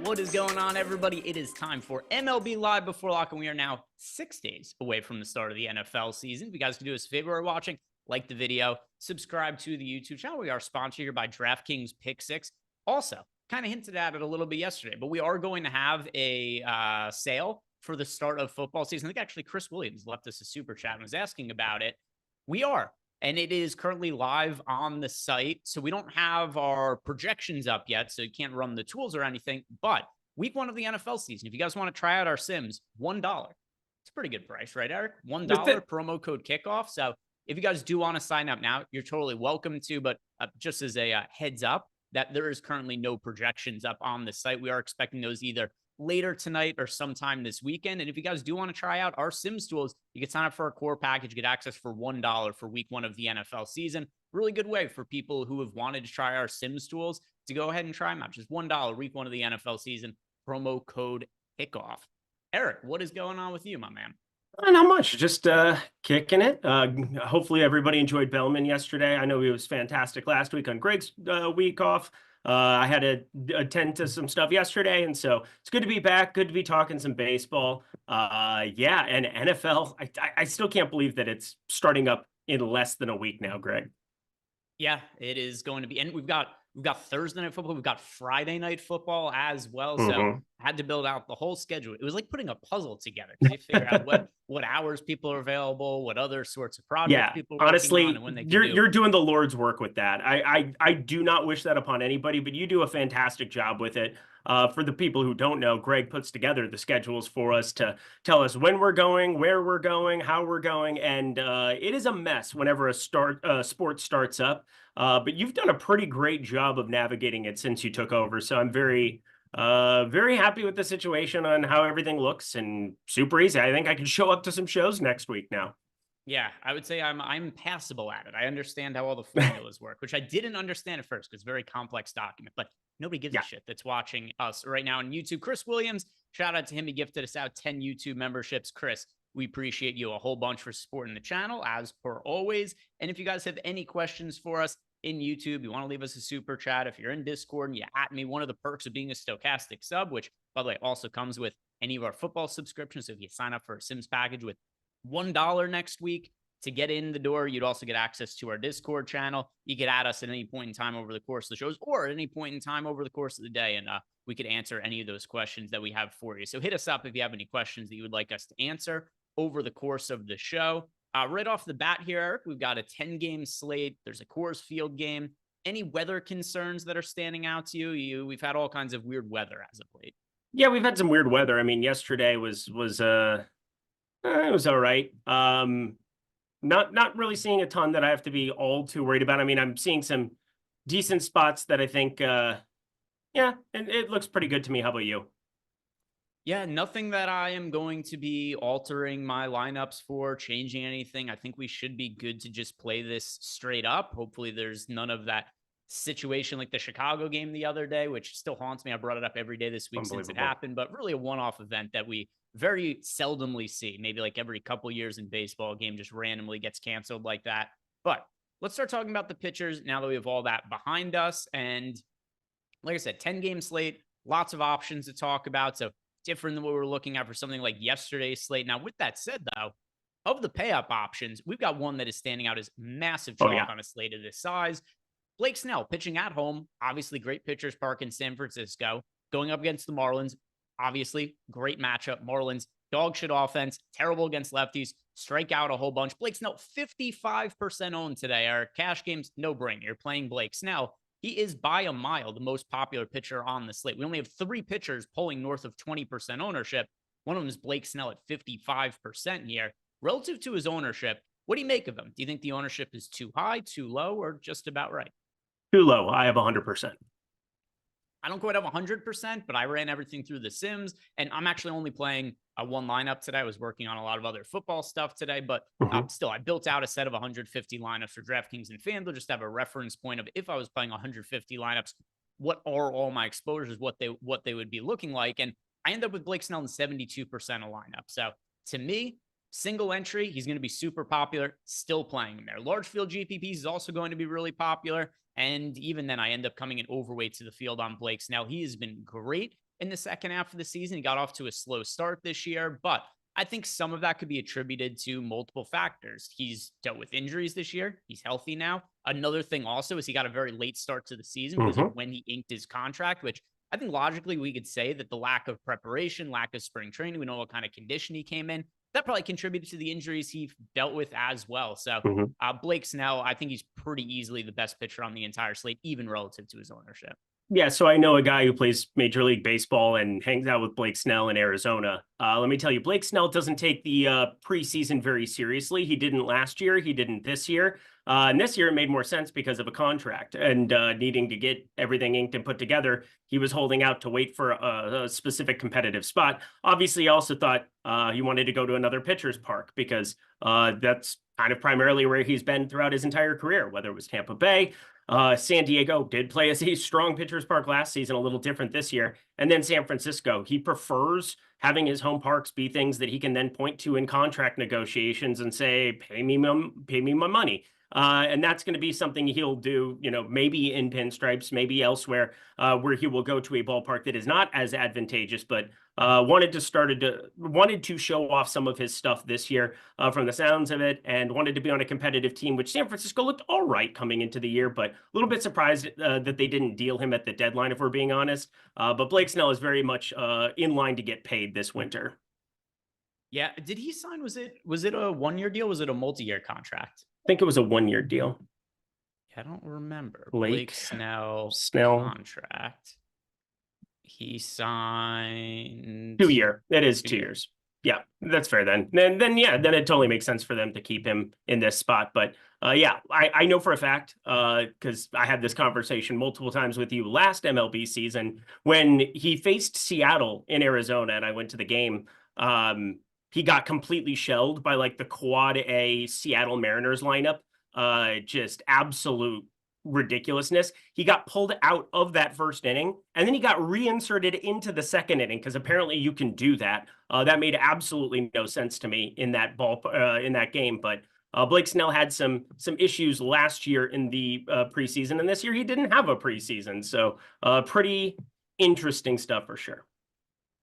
What is going on, everybody? It is time for MLB Live Before Lock, and we are now 6 days away from the start of the NFL season. If you guys can do us a favor while watching, like the video, subscribe to the YouTube channel. We are sponsored here by DraftKings Pick 6. Also, kind of hinted at it a little bit yesterday, but we are going to have a sale for the start of football season. I think actually Chris Williams left us a super chat and was asking about it. We are. And it is currently live on the site. So we don't have our projections up yet, so you can't run the tools or anything. But week 1 of the NFL season, if you guys want to try out our Sims, $1. It's a pretty good price, right, Eric? $1 promo code kickoff. So if you guys do want to sign up now, you're totally welcome to. But just as a heads up, that there is currently no projections up on the site. We are expecting those either later tonight or sometime this weekend. And if you guys do want to try out our Sims tools, you can sign up for our core package, get access for $1 for week 1 of the NFL season. Really good way for people who have wanted to try our Sims tools to go ahead and try them out. Just $1 week 1 of the NFL season, promo code kickoff. Eric, what is going on with you, my man? Not much, just kicking it. Hopefully everybody enjoyed Bellman yesterday. I know he was fantastic last week on Greg's week off. I had to attend to some stuff yesterday, and so it's good to be back. Good to be talking some baseball. Yeah, and NFL. I still can't believe that it's starting up in less than a week now, Greg. Yeah, it is going to be, and we've got Thursday night football, we've got Friday night football as well. So I had to build out the whole schedule. It was like putting a puzzle together to figure out what hours people are available, what other sorts of projects people are honestly, working on, and when they can you're doing the Lord's work with that. I do not wish that upon anybody, but you do a fantastic job with it. For the people who don't know, Greg puts together the schedules for us to tell us when we're going, where we're going, how we're going, and it is a mess whenever a sport starts up. But you've done a pretty great job of navigating it since you took over. So I'm very happy with the situation on how everything looks, and super easy. I think I can show up to some shows next week now. Yeah, I would say I'm passable at it. I understand how all the formulas work, which I didn't understand at first because it's a very complex document, but nobody gives a shit that's watching us right now on YouTube. Chris Williams, shout out to him. He gifted us out 10 YouTube memberships. Chris, we appreciate you a whole bunch for supporting the channel, as per always. And if you guys have any questions for us in YouTube, you want to leave us a super chat. If you're in Discord and you at me, one of the perks of being a stochastic sub, which, by the way, also comes with any of our football subscriptions. So if you sign up for a Sims package with $1 next week to get in the door, you'd also get access to our Discord channel. You could add us at any point in time over the course of the shows, or at any point in time over the course of the day, and we could answer any of those questions that we have for you. So hit us up if you have any questions that you would like us to answer over the course of the show. Right off the bat here, Eric, we've got a 10-game slate. There's a Coors Field game. Any weather concerns that are standing out to you? We've had all kinds of weird weather as of late. Yeah, we've had some weird weather. I mean, yesterday was it was all right. Not really seeing a ton that I have to be all too worried about. I mean, I'm seeing some decent spots that I think, and it looks pretty good to me. How about you? Yeah, nothing that I am going to be altering my lineups for, changing anything. I think we should be good to just play this straight up. Hopefully there's none of that situation like the Chicago game the other day, which still haunts me. I brought it up every day this week since it happened, but really a one-off event that we very seldomly see. Maybe like every couple years in baseball, a game just randomly gets canceled like that. But let's start talking about the pitchers now that we have all that behind us. And like I said, 10-game slate, lots of options to talk about. So different than what we were looking at for something like yesterday's slate. Now, with that said, though, of the pay-up options, we've got one that is standing out as massive chalk on a slate of this size. Blake Snell pitching at home, obviously great pitchers park in San Francisco, going up against the Marlins, obviously great matchup. Marlins, dog shit offense, terrible against lefties, strike out a whole bunch. Blake Snell, 55% owned today. Our cash games, no brainer. You're playing Blake Snell. He is by a mile the most popular pitcher on the slate. We only have 3 pitchers pulling north of 20% ownership. One of them is Blake Snell at 55% here. Relative to his ownership, what do you make of him? Do you think the ownership is too high, too low, or just about right? Too low. I have 100%. I don't quite have 100%, but I ran everything through the Sims, and I'm actually only playing one lineup today. I was working on a lot of other football stuff today, but still, I built out a set of 150 lineups for DraftKings and FanDuel just to have a reference point of if I was playing 150 lineups, what are all my exposures, what they would be looking like. And I end up with Blake Snell in 72% of lineup. So to me, single entry, he's going to be super popular, still playing him there. Large field GPPs is also going to be really popular. And even then, I end up coming in overweight to the field on Blake Snell. He has been great in the second half of the season. He got off to a slow start this year, but I think some of that could be attributed to multiple factors. He's dealt with injuries this year. He's healthy now. Another thing also is he got a very late start to the season because of when he inked his contract, which I think logically we could say that the lack of preparation, lack of spring training, we know what kind of condition he came in, that probably contributed to the injuries he dealt with as well. So Blake Snell, I think he's pretty easily the best pitcher on the entire slate, even relative to his ownership. Yeah, so I know a guy who plays Major League Baseball and hangs out with Blake Snell in Arizona. Let me tell you, Blake Snell doesn't take the preseason very seriously. He didn't last year. He didn't this year. And this year it made more sense because of a contract and needing to get everything inked and put together. He was holding out to wait for a specific competitive spot. Obviously, he also thought he wanted to go to another pitcher's park because that's kind of primarily where he's been throughout his entire career, whether it was Tampa Bay. San Diego did play as a strong pitcher's park last season, a little different this year. And then San Francisco, he prefers having his home parks be things that he can then point to in contract negotiations and say, pay me my money. And that's going to be something he'll do, maybe in pinstripes, maybe elsewhere, where he will go to a ballpark that is not as advantageous, but wanted to show off some of his stuff this year from the sounds of it, and wanted to be on a competitive team, which San Francisco looked all right coming into the year, but a little bit surprised that they didn't deal him at the deadline, if we're being honest. But Blake Snell is very much in line to get paid this winter. Yeah. Did he sign? Was it a 1-year deal? Was it a multi-year contract? I think it was a 1-year deal. I don't remember. Blake Snell contract. He signed 2-year. It is 2 years. Yeah, that's fair then. Then it totally makes sense for them to keep him in this spot. But I know for a fact, because I had this conversation multiple times with you last MLB season when he faced Seattle in Arizona, and I went to the game. He got completely shelled by like the quad A Seattle Mariners lineup. Just absolute ridiculousness. He got pulled out of that first inning, and then he got reinserted into the second inning because apparently you can do that. That made absolutely no sense to me in that in that game. But Blake Snell had some issues last year in the preseason, and this year he didn't have a preseason. So pretty interesting stuff for sure.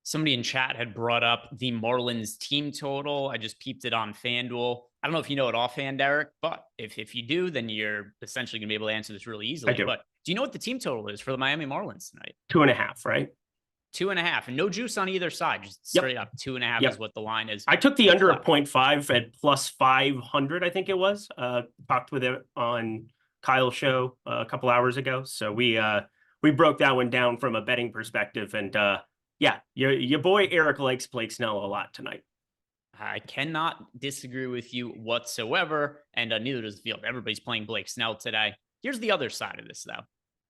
Somebody in chat had brought up the Marlins team total. I just peeped it on FanDuel. I don't know if you know it offhand, Derek, but if you do, then you're essentially going to be able to answer this really easily. But do you know what the team total is for the Miami Marlins tonight? 2.5, right? 2.5, and no juice on either side. Just straight up 2.5 is what the line is. I took the under at 0.5 at plus 500, I think it was. Talked with it on Kyle's show a couple hours ago. So we broke that one down from a betting perspective, and yeah, your boy Eric likes Blake Snell a lot tonight. I cannot disagree with you whatsoever, and neither does the field. Everybody's playing Blake Snell today. Here's the other side of this, though.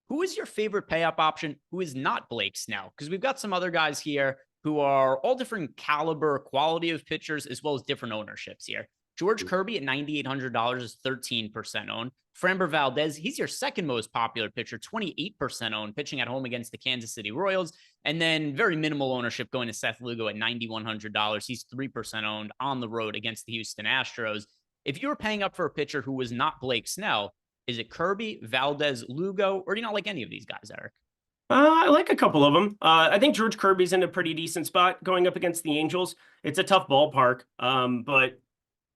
Who is your favorite pay up option who is not Blake Snell? Because we've got some other guys here who are all different caliber, quality of pitchers, as well as different ownerships here. George Kirby at $9,800 is 13% owned. Framber Valdez, he's your second most popular pitcher, 28% owned, pitching at home against the Kansas City Royals. And then very minimal ownership going to Seth Lugo at $9,100. He's 3% owned on the road against the Houston Astros. If you were paying up for a pitcher who was not Blake Snell, is it Kirby, Valdez, Lugo, or do you not like any of these guys, Eric? I like a couple of them. I think George Kirby's in a pretty decent spot going up against the Angels. It's a tough ballpark, but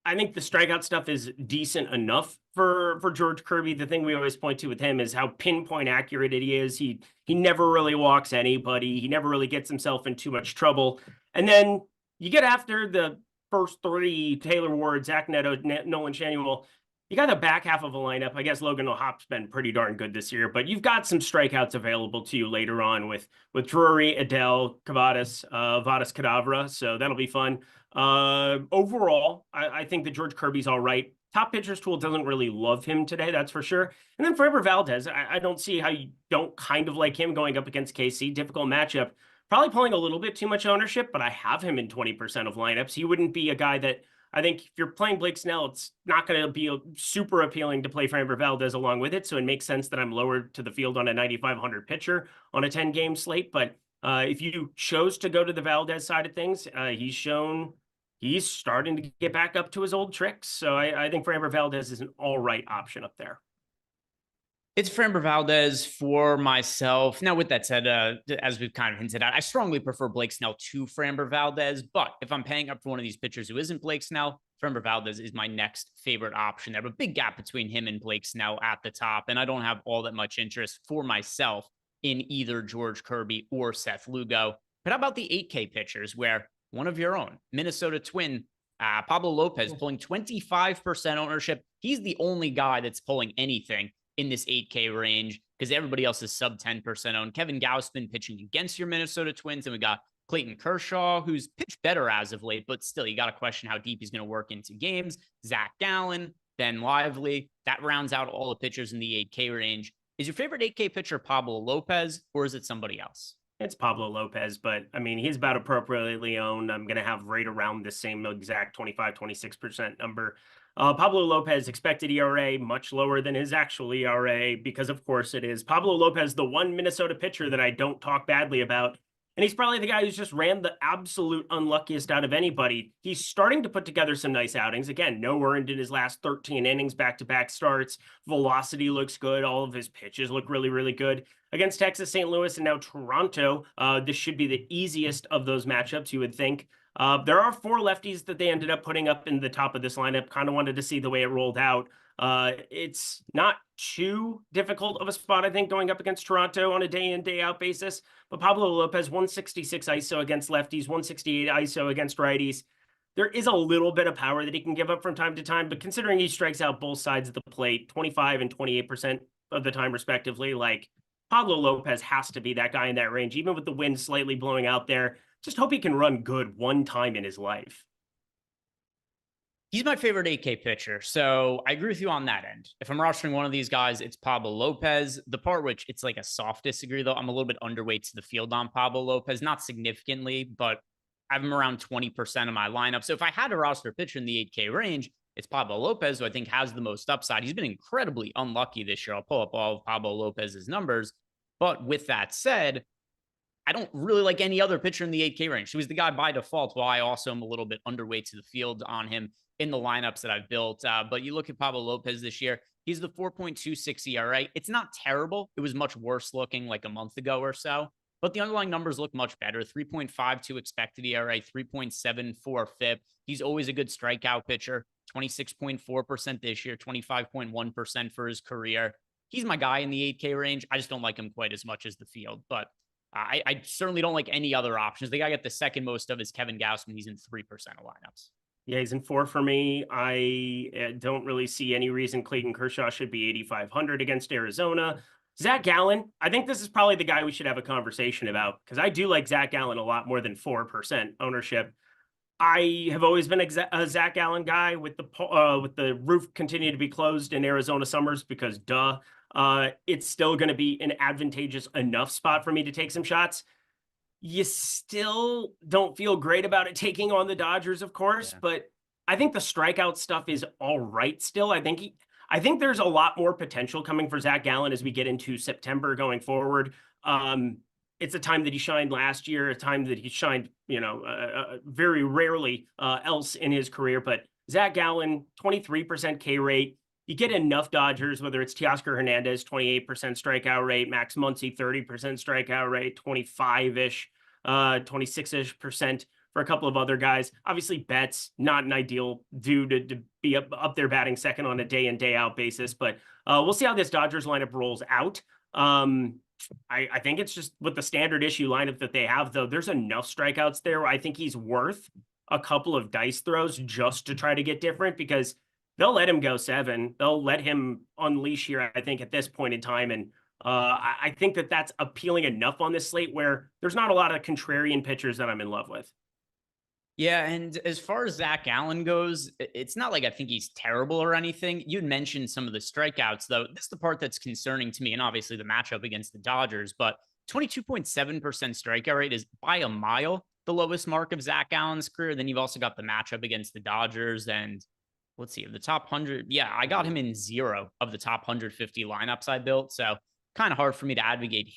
I think the strikeout stuff is decent enough for George Kirby. The thing we always point to with him is how pinpoint accurate he is. He never really walks anybody. He never really gets himself in too much trouble. And then you get after the first three, Taylor Ward, Zach Neto, Nolan Schanuel, you got the back half of a lineup. I guess Logan O'Hopp's been pretty darn good this year, but you've got some strikeouts available to you later on with Drury, Adele, Cavadas, Vadas Cadavra. So that'll be fun. Overall, I think that George Kirby's all right. Top pitchers tool doesn't really love him today, that's for sure. And then Framber Valdez, I don't see how you don't kind of like him going up against KC. Difficult matchup. Probably pulling a little bit too much ownership, but I have him in 20% of lineups. He wouldn't be a guy that I think if you're playing Blake Snell, it's not going to be super appealing to play Framber Valdez along with it. So it makes sense that I'm lower to the field on a 9,500 pitcher on a 10-game slate. But If you chose to go to the Valdez side of things, he's shown he's starting to get back up to his old tricks. So I think Framber Valdez is an all right option up there. It's Framber Valdez for myself. Now, with that said, as we've kind of hinted at, I strongly prefer Blake Snell to Framber Valdez. But if I'm paying up for one of these pitchers who isn't Blake Snell, Framber Valdez is my next favorite option. There, a big gap between him and Blake Snell at the top, and I don't have all that much interest for myself in either George Kirby or Seth Lugo. But how about the 8K pitchers, where one of your own, Minnesota Twin, Pablo Lopez, pulling 25% ownership. He's the only guy that's pulling anything in this 8K range because everybody else is sub 10% owned. Kevin Gausman pitching against your Minnesota Twins. And we got Clayton Kershaw, who's pitched better as of late, but still, you got to question how deep he's going to work into games. Zach Gallen, Ben Lively. That rounds out all the pitchers in the 8K range. Is your favorite 8K pitcher Pablo Lopez, or is it somebody else? It's Pablo Lopez, but I mean, he's about appropriately owned. I'm going to have right around the same exact 26% number. Pablo Lopez expected ERA much lower than his actual ERA because, of course, it is Pablo Lopez, the one Minnesota pitcher that I don't talk badly about. And he's probably the guy who's just ran the absolute unluckiest out of anybody. He's starting to put together some nice outings. Again, no earned in his last 13 innings, back-to-back starts. Velocity looks good. All of his pitches look really, really good. Against Texas, St. Louis, and now Toronto, this should be the easiest of those matchups, you would think. There are 4 lefties that they ended up putting up in the top of this lineup. Kind of wanted to see the way it rolled out. It's not too difficult of a spot, I think, going up against Toronto on a day in, day out basis. But Pablo Lopez, 166 ISO against lefties, 168 ISO against righties. There is a little bit of power that he can give up from time to time, but considering he strikes out both sides of the plate, 25 and 28% of the time, respectively, like Pablo Lopez has to be that guy in that range, even with the wind slightly blowing out there. Just hope he can run good one time in his life. He's my favorite 8K pitcher, so I agree with you on that end. If I'm rostering one of these guys, it's Pablo Lopez. The part which it's like a soft disagree, though, I'm a little bit underweight to the field on Pablo Lopez, not significantly, but I have him around 20% of my lineup. So if I had a roster pitcher in the 8K range, it's Pablo Lopez, who I think has the most upside. He's been incredibly unlucky this year. I'll pull up all of Pablo Lopez's numbers. But with that said, I don't really like any other pitcher in the 8K range. He was the guy by default, while I also am a little bit underweight to the field on him in the lineups that I've built. But you look at Pablo Lopez this year, he's the 4.26 ERA. It's not terrible. It was much worse looking like a month ago or so, but the underlying numbers look much better. 3.52 expected ERA, 3.74 FIP. He's always a good strikeout pitcher, 26.4% this year, 25.1% for his career. He's my guy in the 8K range. I just don't like him quite as much as the field, but I certainly don't like any other options. The guy I get the second most of is Kevin Gausman. He's in 3% of lineups. Yeah, he's in 4 for me. I don't really see any reason Clayton Kershaw should be 8,500 against Arizona. Zach Gallen, I think this is probably the guy we should have a conversation about because I do like Zach Gallen a lot more than 4% ownership. I have always been a Zach Gallen guy with the roof continue to be closed in Arizona summers because it's still going to be an advantageous enough spot for me to take some shots. You still don't feel great about it taking on the Dodgers, of course, but I think the strikeout stuff is all right still. I think there's a lot more potential coming for Zach Gallen as we get into September going forward. It's a time that he shined last year, a time that he shined, very rarely else in his career. But Zach Gallen, 23% K rate. You get enough Dodgers, whether it's Teoscar Hernandez, 28% strikeout rate, Max Muncy, 30% strikeout rate, 25-ish, 26-ish% for a couple of other guys. Obviously, Betts, not an ideal dude to be up there batting second on a day in, day out basis, but we'll see how this Dodgers lineup rolls out. I think it's just with the standard issue lineup that they have, though, there's enough strikeouts there where I think he's worth a couple of dice throws just to try to get different because they'll let him go 7. They'll let him unleash here, I think, at this point in time. And I think that that's appealing enough on this slate where there's not a lot of contrarian pitchers that I'm in love with. Yeah, and as far as Zach Gallen goes, it's not like I think he's terrible or anything. You'd mentioned some of the strikeouts, though. That's the part that's concerning to me, and obviously the matchup against the Dodgers. But 22.7% strikeout rate is by a mile the lowest mark of Zach Gallen's career. Then you've also got the matchup against the Dodgers, and let's see, the top 100. Yeah, I got him in 0 of the top 150 lineups I built. So kind of hard for me to advocate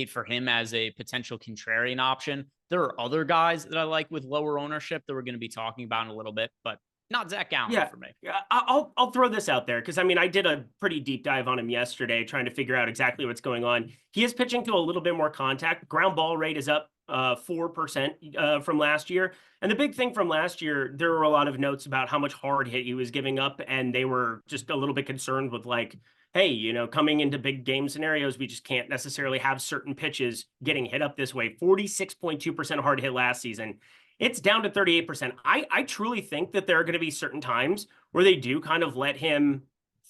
for him as a potential contrarian option. There are other guys that I like with lower ownership that we're going to be talking about in a little bit, but not Zach Gallen for me. Yeah, I'll throw this out there because I mean I did a pretty deep dive on him yesterday, trying to figure out exactly what's going on. He is pitching to a little bit more contact. Ground ball rate is up 4% from last year. And the big thing from last year, there were a lot of notes about how much hard hit he was giving up, and they were just a little bit concerned with like, hey, you know, coming into big game scenarios, we just can't necessarily have certain pitches getting hit up this way. 46.2% hard hit last season. It's down to 38%. I truly think that there are going to be certain times where they do kind of let him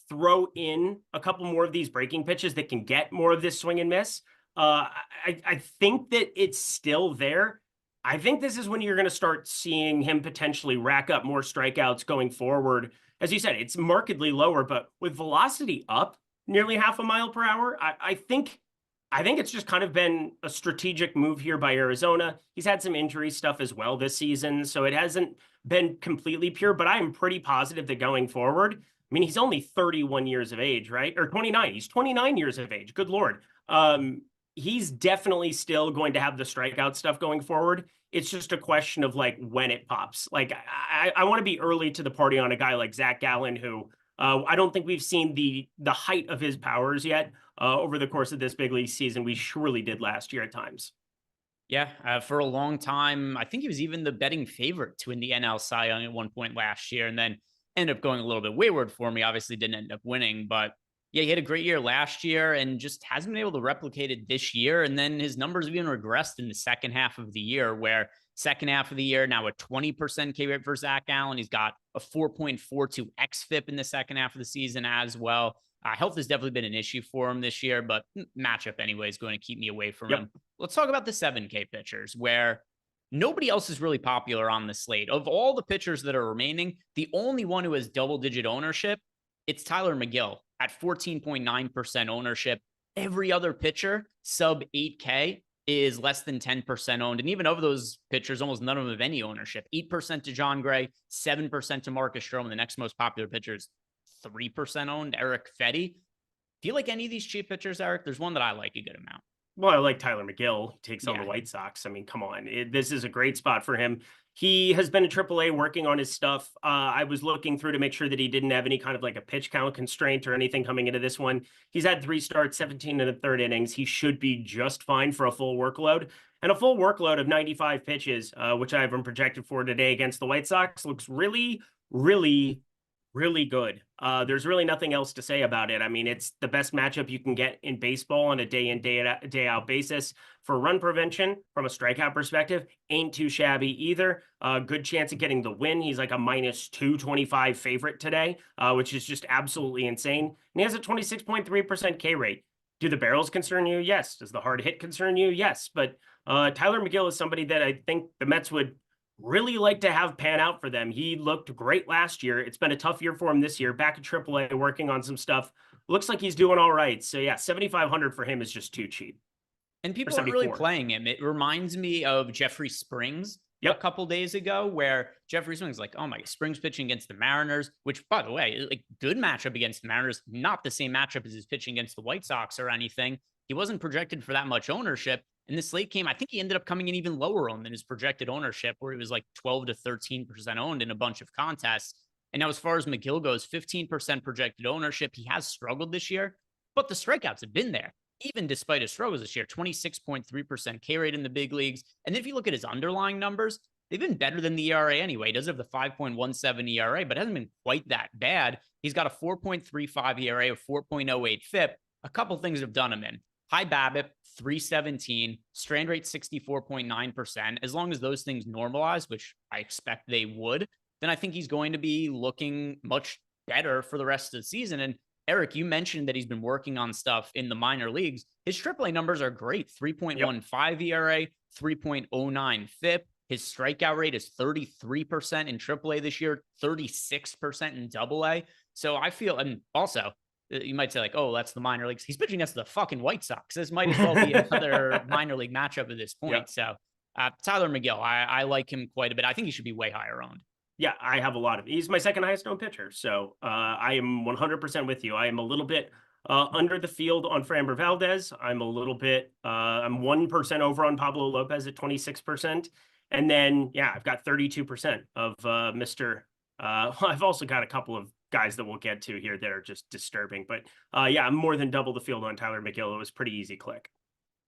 throw in a couple more of these breaking pitches that can get more of this swing and miss. I think that it's still there. I think this is when you're going to start seeing him potentially rack up more strikeouts going forward. As you said, it's markedly lower, but with velocity up nearly half a mile per hour, I think it's just kind of been a strategic move here by Arizona. He's had some injury stuff as well this season, so it hasn't been completely pure, but I am pretty positive that going forward, I mean, he's only 31 years of age, right? Or 29. He's 29 years of age. Good Lord. He's definitely still going to have the strikeout stuff going forward. It's just a question of like when it pops. Like I want to be early to the party on a guy like Zach Gallen, who I don't think we've seen the height of his powers yet over the course of this big league season. We surely did last year at times. Yeah, for a long time, I think he was even the betting favorite to win the NL Cy Young at one point last year, and then ended up going a little bit wayward for me. Obviously, didn't end up winning, but yeah, he had a great year last year and just hasn't been able to replicate it this year. And then his numbers have even regressed in the second half of the year, where second half of the year, now a 20% K rate for Zach Gallen. He's got a 4.42 xFIP in the second half of the season as well. Health has definitely been an issue for him this year, but matchup anyway is going to keep me away from him. Let's talk about the 7K pitchers, where nobody else is really popular on the slate. Of all the pitchers that are remaining, the only one who has double-digit ownership, it's Tyler McGill at 14.9% ownership. Every other pitcher, sub 8K, is less than 10% owned. And even of those pitchers, almost none of them have any ownership. 8% to John Gray, 7% to Marcus Stroman. The next most popular pitchers, 3% owned, Eric Fetty. Do you like any of these cheap pitchers, Eric? There's one that I like a good amount. Well, I like Tyler McGill. He takes on the White Sox. I mean, come on. This is a great spot for him. He has been in AAA working on his stuff. I was looking through to make sure that he didn't have any kind of like a pitch count constraint or anything coming into this one. He's had 3 starts, 17 in the third innings. He should be just fine for a full workload. And a full workload of 95 pitches, which I have been projected for today against the White Sox, looks really, really, really good. There's really nothing else to say about it. I mean, it's the best matchup you can get in baseball on a day in, day out basis. For run prevention, from a strikeout perspective, ain't too shabby either. Good chance of getting the win. He's like a minus 225 favorite today, which is just absolutely insane. And he has a 26.3% K rate. Do the barrels concern you? Yes. Does the hard hit concern you? Yes. But Tyler McGill is somebody that I think the Mets would really like to have pan out for them. He looked great last year. It's been a tough year for him this year. Back at AAA, working on some stuff. Looks like he's doing all right. So yeah, 7,500 for him is just too cheap. And people aren't really playing him. It reminds me of Jeffrey Springs a couple days ago, where Jeffrey Springs like, oh my, Springs pitching against the Mariners, which by the way, like good matchup against the Mariners, not the same matchup as his pitching against the White Sox or anything. He wasn't projected for that much ownership. In the slate game, I think he ended up coming in even lower owned than his projected ownership, where he was like 12 to 13% owned in a bunch of contests. And now as far as McGill goes, 15% projected ownership. He has struggled this year, but the strikeouts have been there, even despite his struggles this year. 26.3% K rate in the big leagues. And then if you look at his underlying numbers, they've been better than the ERA anyway. He does have the 5.17 ERA, but hasn't been quite that bad. He's got a 4.35 ERA, a 4.08 FIP. A couple things have done him in. High BABIP, 317, strand rate 64.9%. As long as those things normalize, which I expect they would, then I think he's going to be looking much better for the rest of the season. And Eric, you mentioned that he's been working on stuff in the minor leagues. His AAA numbers are great. 3.15 ERA, 3.09 FIP. His strikeout rate is 33% in AAA this year, 36% in AA. So I feel, and also, you might say like, oh, that's the minor leagues. He's pitching against the fucking White Sox. This might as well be another minor league matchup at this point. So Tyler McGill, I like him quite a bit. I think he should be way higher owned. Yeah, I have a lot of, he's my second highest owned pitcher. So I am 100% with you. I am a little bit Under the field on Framber Valdez, I'm a little bit, I'm 1% over on Pablo Lopez at 26%. And then, yeah, I've got 32% of Mr. I've also got a couple of guys that we'll get to here that are just disturbing. But yeah, I'm more than double the field on Tyler McGill. It was pretty easy click.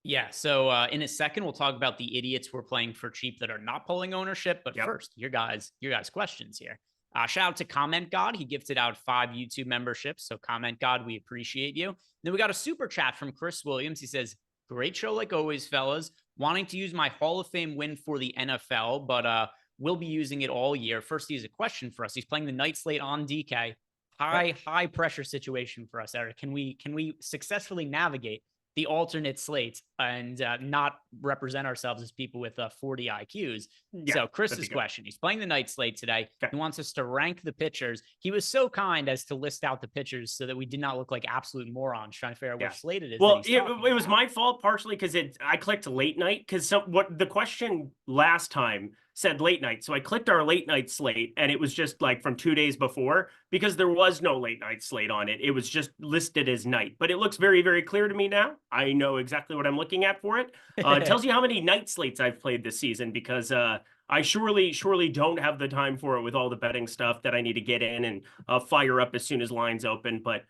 Yeah. So in a second, we'll talk about the idiots who are playing for cheap that are not pulling ownership. But first, your guys' questions here. Shout out to Comment God. He gifted out 5 YouTube memberships. So Comment God, we appreciate you. Then we got a super chat from Chris Williams. He says, great show like always, fellas. Wanting to use my Hall of Fame win for the NFL, but we'll be using it all year. First, he has a question for us. He's playing the night slate on DK. High pressure situation for us, Eric. Can we successfully navigate the alternate slates and not represent ourselves as people with 40 IQs? Yeah, so Chris's question, he's playing the night slate today. Okay. He wants us to rank the pitchers. He was so kind as to list out the pitchers so that we did not look like absolute morons trying to figure out which slate it is. Well, it was my fault partially because I clicked late night because what the question last time said late night. So I clicked our late night slate and it was just like from 2 days before because there was no late night slate on it. It was just listed as night, but it looks very, very clear to me now. I know exactly what I'm looking at for it. It tells you how many night slates I've played this season because I surely don't have the time for it with all the betting stuff that I need to get in and fire up as soon as lines open. But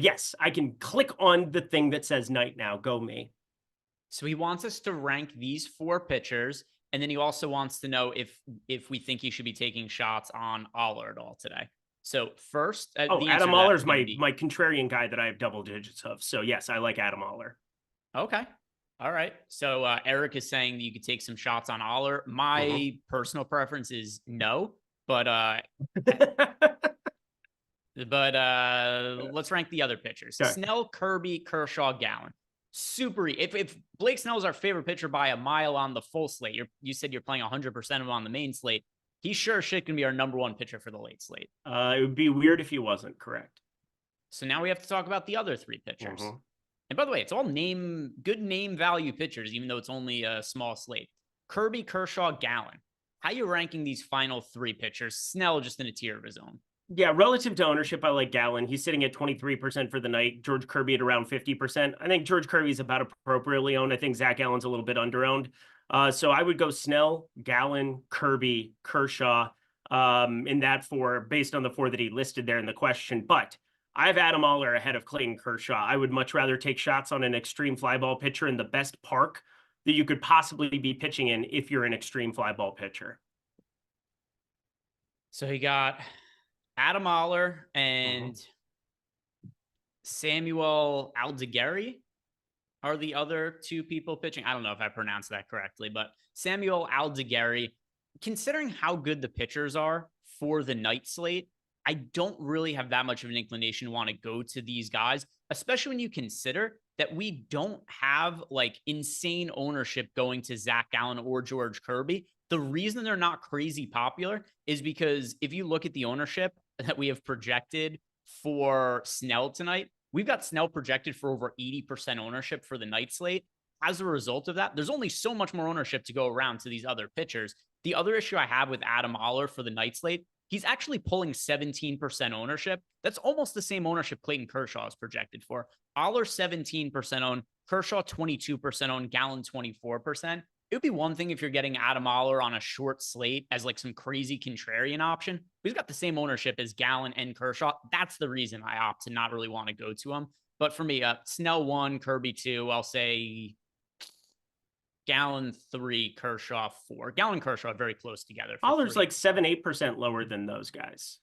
yes, I can click on the thing that says night now. Go me. So he wants us to rank these 4 pitchers. And then he also wants to know if we think he should be taking shots on Aller at all today. So first, Adam Aller's my contrarian guy that I have double digits of. So yes, I like Adam Aller. Okay. All right. So Eric is saying that you could take some shots on Aller. My personal preference is no, but let's rank the other pitchers. Okay. Snell, Kirby, Kershaw, Gallen. Super. If Blake Snell is our favorite pitcher by a mile on the full slate, you said you're playing 100% of him on the main slate. He sure shit can be our number 1 pitcher for the late slate. It would be weird if he wasn't, correct. So now we have to talk about the other 3 pitchers. And by the way, it's all good name value pitchers, even though it's only a small slate. Kirby, Kershaw, Gallen. How are you ranking these final 3 pitchers? Snell just in a tier of his own. Yeah, relative to ownership, I like Gallen. He's sitting at 23% for the night. George Kirby at around 50%. I think George Kirby's about appropriately owned. I think Zach Gallen's a little bit under-owned. So I would go Snell, Gallen, Kirby, Kershaw in that based on the 4 that he listed there in the question. But I have Adam Aller ahead of Clayton Kershaw. I would much rather take shots on an extreme fly ball pitcher in the best park that you could possibly be pitching in if you're an extreme fly ball pitcher. So he got Adam Aller and Samuel Aldegari are the other 2 people pitching. I don't know if I pronounced that correctly, but Samuel Aldegari, considering how good the pitchers are for the night slate, I don't really have that much of an inclination to want to go to these guys, especially when you consider that we don't have like insane ownership going to Zach Gallen or George Kirby. The reason they're not crazy popular is because if you look at the ownership that we have projected for Snell tonight, we've got Snell projected for over 80% ownership for the night slate. As a result of that, there's only so much more ownership to go around to these other pitchers. The other issue I have with Adam Aller for the night slate, he's actually pulling 17% ownership. That's almost the same ownership Clayton Kershaw is projected for. Aller 17% owned, Kershaw 22% owned, Gallen 24%. It would be one thing if you're getting Adam Aller on a short slate as like some crazy contrarian option. But he's got the same ownership as Gallen and Kershaw. That's the reason I opt to not really want to go to him. But for me, Snell 1, Kirby 2, I'll say Gallen 3, Kershaw 4. Gallen and Kershaw are very close together. Aller's like 7-8% lower than those guys.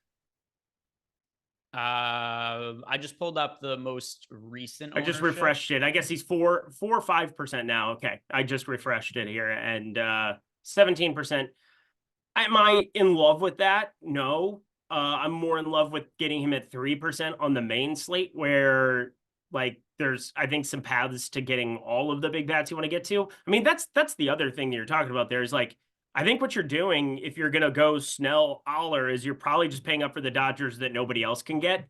I just pulled up the most recent ownership. I just refreshed it. I guess he's 4 or 5% now. Okay. I just refreshed it here and 17%. Am I in love with that? No. I'm more in love with getting him at 3% on the main slate where like there's, I think, some paths to getting all of the big bats you want to get to. I mean, that's the other thing that you're talking about there is like, I think what you're doing, if you're going to go Snell, Aller, is you're probably just paying up for the Dodgers that nobody else can get.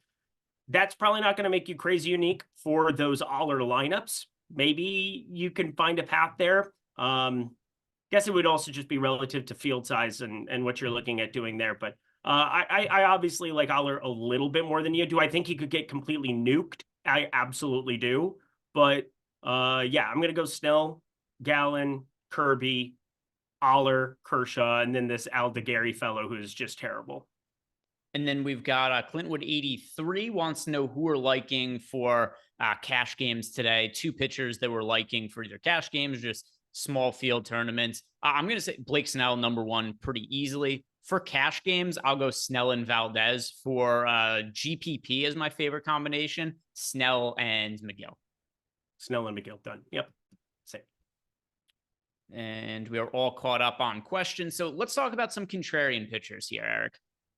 That's probably not going to make you crazy unique for those Aller lineups. Maybe you can find a path there. Guess it would also just be relative to field size and what you're looking at doing there. But I obviously like Aller a little bit more than you. Do I think he could get completely nuked I absolutely do. But yeah, I'm going to go Snell, Gallen, Kirby, Aller, Kershaw, and then this Aldegari fellow who is just terrible. And then we've got Clintwood 83 wants to know who we're liking for cash games today. Two pitchers that we're liking for either cash games, just small field tournaments. I'm going to say Blake Snell, number one, pretty easily. For cash games, I'll go Snell and Valdez. For GPP is my favorite combination. Snell and McGill. Snell and McGill, done. Yep. Same. And we are all caught up on questions. So let's talk about some contrarian pitchers here, Eric.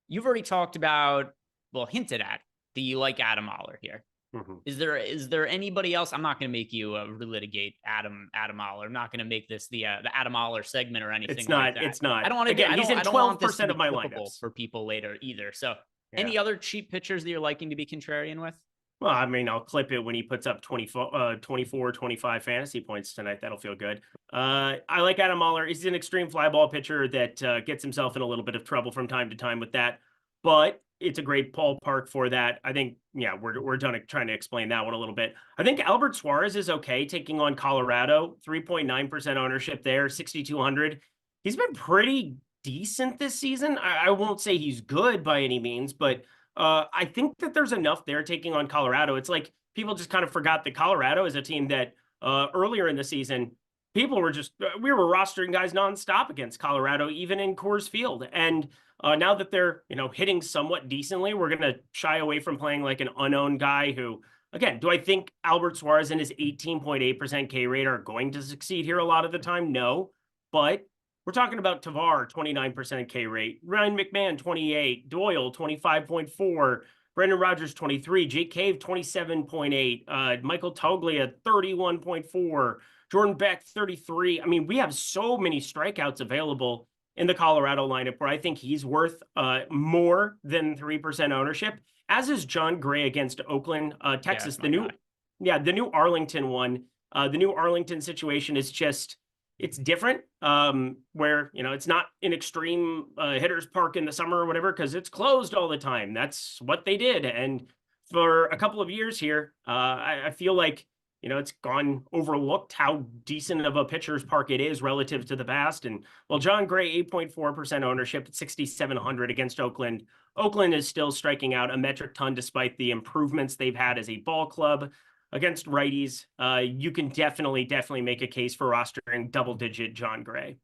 You've already talked about, well, hinted at that you like Adam Oller here. Mm-hmm. Is there anybody else? I'm not going to make you relitigate Adam Oller. I'm not going to make this the Adam Oller segment or anything. It's not. Like that. It's not. I don't want to. Again, he's in 12% of my lineups for people later either. So, any other cheap pitchers that you're liking to be contrarian with? Well, I mean, I'll clip it when he puts up 24, 25 fantasy points tonight. That'll feel good. I like Adam Oller. He's an extreme fly ball pitcher that gets himself in a little bit of trouble from time to time with that, but it's a great ballpark for that. I think, yeah, we're done trying to explain that one a little bit. I think Albert Suarez is okay taking on Colorado, 3.9% ownership there, 6,200. He's been pretty decent this season. I won't say he's good by any means, but I think that there's enough there taking on Colorado. It's like people just kind of forgot that Colorado is a team that earlier in the season, we were rostering guys nonstop against Colorado, even in Coors Field. And now that they're, hitting somewhat decently, we're going to shy away from playing like an unknown guy who, again, do I think Albert Suarez and his 18.8% K rate are going to succeed here a lot of the time? No, but we're talking about Tavar, 29% K rate, Ryan McMahon, 28, Doyle, 25.4, Brendan Rodgers, 23, Jake Cave, 27.8, Michael Toglia, 31.4, Jordan Beck, 33. I mean, we have so many strikeouts available in the Colorado lineup where I think he's worth more than 3% ownership, as is John Gray against Oakland, Texas. The new Arlington one, the new Arlington situation is just, it's different where, it's not an extreme hitter's park in the summer or whatever, because it's closed all the time. That's what they did. And for a couple of years here, I feel like, it's gone overlooked how decent of a pitcher's park it is relative to the past. And well, John Gray, 8.4% ownership at 6,700 against Oakland. Oakland is still striking out a metric ton despite the improvements they've had as a ball club. Against righties, you can definitely make a case for rostering double-digit John Gray.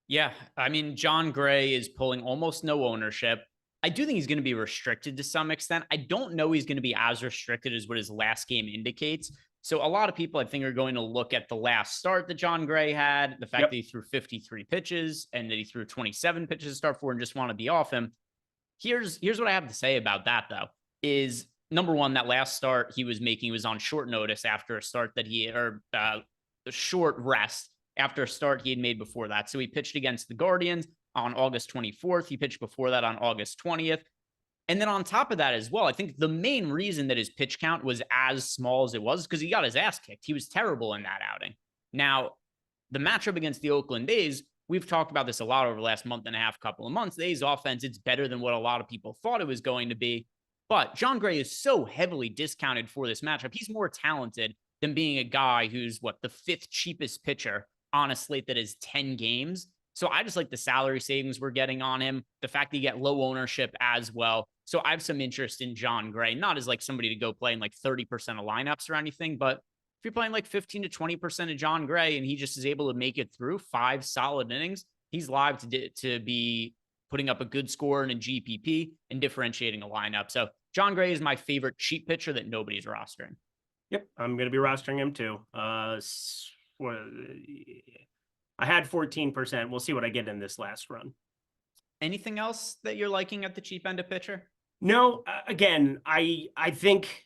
Yeah, I mean, John Gray is pulling almost no ownership. I do think he's going to be restricted to some extent. I don't know he's going to be as restricted as what his last game indicates. So a lot of people, I think, are going to look at the last start that John Gray had, the fact that he threw 53 pitches and that he threw 27 pitches to start for and just want to be off him. Here's what I have to say about that, though, is number one, that last start he was on short notice after a start that a short rest after a start he had made before that. So he pitched against the Guardians on August 24th. He pitched before that on August 20th. And then on top of that as well, I think the main reason that his pitch count was as small as it was because he got his ass kicked. He was terrible in that outing. Now, the matchup against the Oakland A's, we've talked about this a lot over the last month and a half, couple of months. The A's offense, it's better than what a lot of people thought it was going to be. But John Gray is so heavily discounted for this matchup. He's more talented than being a guy who's the fifth cheapest pitcher on a slate that is 10 games. So I just like the salary savings we're getting on him, the fact that you get low ownership as well. So I have some interest in John Gray, not as somebody to go play in 30% of lineups or anything, but if you're playing 15 to 20% of John Gray and he just is able to make it through 5 solid innings, he's live to be putting up a good score in a GPP and differentiating a lineup. So John Gray is my favorite cheap pitcher that nobody's rostering. Yep, I'm going to be rostering him too. I had 14%. We'll see what I get in this last run. Anything else that you're liking at the cheap end of pitcher? No, again, I think,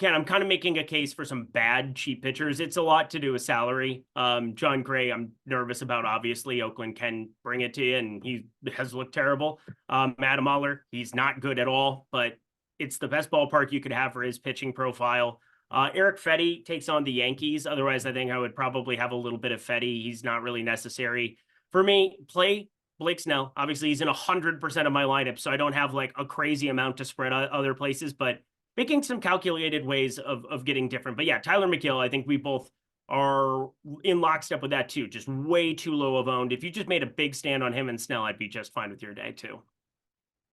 I'm kind of making a case for some bad cheap pitchers. It's a lot to do with salary. John Gray, I'm nervous about, obviously. Oakland can bring it to you, and he has looked terrible. Adam Oller, he's not good at all, but it's the best ballpark you could have for his pitching profile. Eric Fetty takes on the Yankees. Otherwise, I think I would probably have a little bit of Fetty. He's not really necessary. For me, play Blake Snell. Obviously, he's in 100% of my lineup, so I don't have a crazy amount to spread other places, but making some calculated ways of getting different. But yeah, Tyler McGill, I think we both are in lockstep with that too. Just way too low of owned. If you just made a big stand on him and Snell, I'd be just fine with your day too.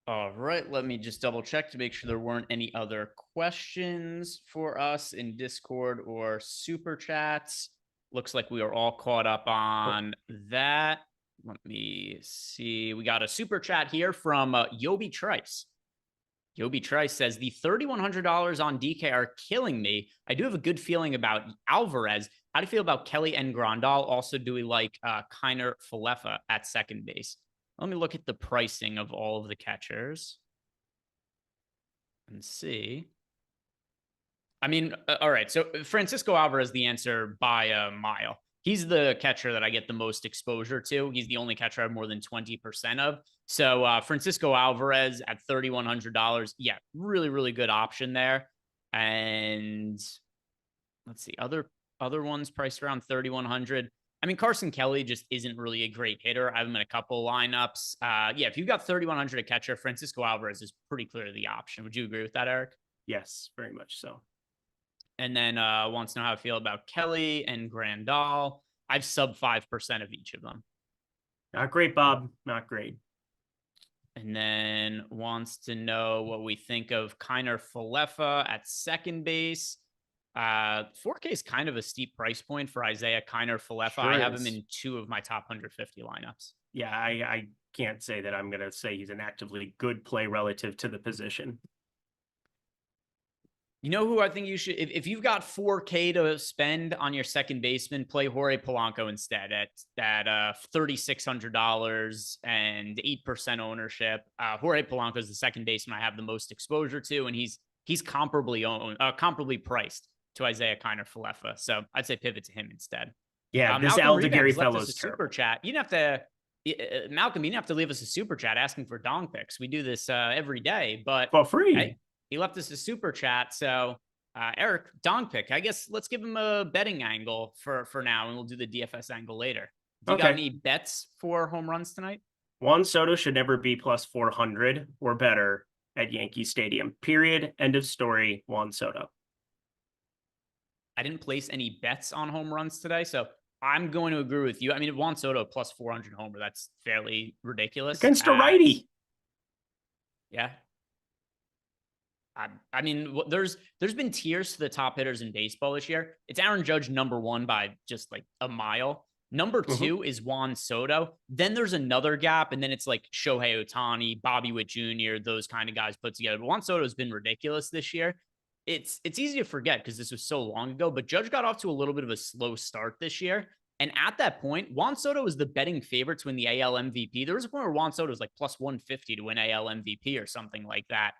All right, let me just double check to make sure there weren't any other questions for us in Discord or super chats. Looks like we are all caught up on that. Let me see. We got a super chat here from Yobi Trice. Yobi Trice says, the $3,100 on DK are killing me. I do have a good feeling about Alvarez. How do you feel about Kelly and Grandal? Also, do we like Kiner Falefa at second base? Let me look at the pricing of all of the catchers and see. I mean, all right. So Francisco Alvarez, the answer by a mile. He's the catcher that I get the most exposure to. He's the only catcher I have more than 20% of. So Francisco Alvarez at $3,100. Yeah, really, really good option there. And let's see, other ones priced around 3,100. I mean, Carson Kelly just isn't really a great hitter. I have him in a couple lineups. Yeah, if you've got 3,100 a catcher, Francisco Alvarez is pretty clearly the option. Would you agree with that, Eric? Yes, very much so. And then wants to know how I feel about Kelly and Grandal. I've sub 5% of each of them. Not great, Bob. Not great. And then wants to know what we think of Kiner Falefa at second base. 4K is kind of a steep price point for Isaiah Kiner Falefa. Sure I have him in 2 of my top 150 lineups. Yeah, I can't say that I'm going to say he's an actively good play relative to the position. You know who I think you should, if you've got 4K to spend on your second baseman, play Jorge Polanco instead at $3,600 and 8% ownership. Jorge Polanco is the second baseman I have the most exposure to, and he's comparably priced to Isaiah Kiner Falefa. So I'd say pivot to him instead. Yeah, this Aldegary fellow's super chat. You didn't have to, Malcolm, you didn't have to leave us a super chat asking for dong picks. We do this every day, but for free. Hey, he left us a super chat. So Eric, dong pick. I guess let's give him a betting angle for now, and we'll do the DFS angle later. Do you got any bets for home runs tonight? Juan Soto should never be plus 400 or better at Yankee Stadium. Period. End of story. Juan Soto. I didn't place any bets on home runs today, so I'm going to agree with you. I mean, Juan Soto plus 400 homer, that's fairly ridiculous. Against a righty. Yeah. I mean, there's been tiers to the top hitters in baseball this year. It's Aaron Judge number 1 by just like a mile. Number 2 is Juan Soto. Then there's another gap, and then it's like Shohei Ohtani, Bobby Witt Jr., those kind of guys put together. But Juan Soto has been ridiculous this year. It's easy to forget because this was so long ago, but Judge got off to a little bit of a slow start this year. And at that point, Juan Soto was the betting favorite to win the AL MVP. There was a point where Juan Soto was like plus 150 to win AL MVP or something like that.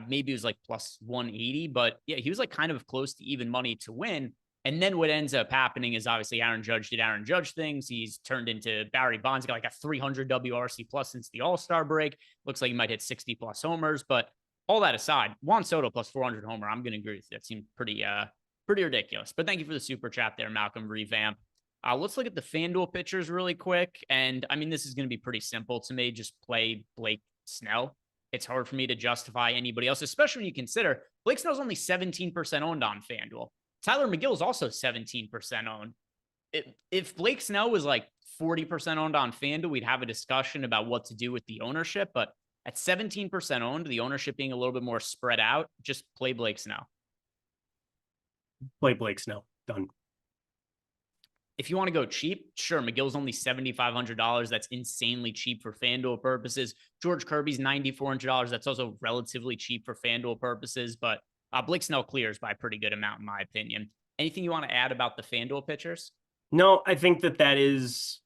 Maybe it was like plus 180, but yeah, he was like kind of close to even money to win. And then what ends up happening is obviously Aaron Judge did Aaron Judge things. He's turned into Barry Bonds. He got like a 300 WRC plus since the All-Star break. Looks like he might hit 60 plus homers, but all that aside, Juan Soto plus 400 homer, I'm going to agree with you. That seemed pretty ridiculous. But thank you for the super chat there, Malcolm Revamp. Let's look at the FanDuel pitchers really quick. And I mean, this is going to be pretty simple to me. Just play Blake Snell. It's hard for me to justify anybody else, especially when you consider Blake Snell's only 17% owned on FanDuel. Tyler McGill is also 17% owned. If Blake Snell was like 40% owned on FanDuel, we'd have a discussion about what to do with the ownership. But at 17% owned, the ownership being a little bit more spread out, just play Blake Snell. Play Blake Snell. Done. If you want to go cheap, sure, McGill's only $7,500. That's insanely cheap for FanDuel purposes. George Kirby's $9,400. That's also relatively cheap for FanDuel purposes. But Blake Snell clears by a pretty good amount, in my opinion. Anything you want to add about the FanDuel pitchers? No, I think that is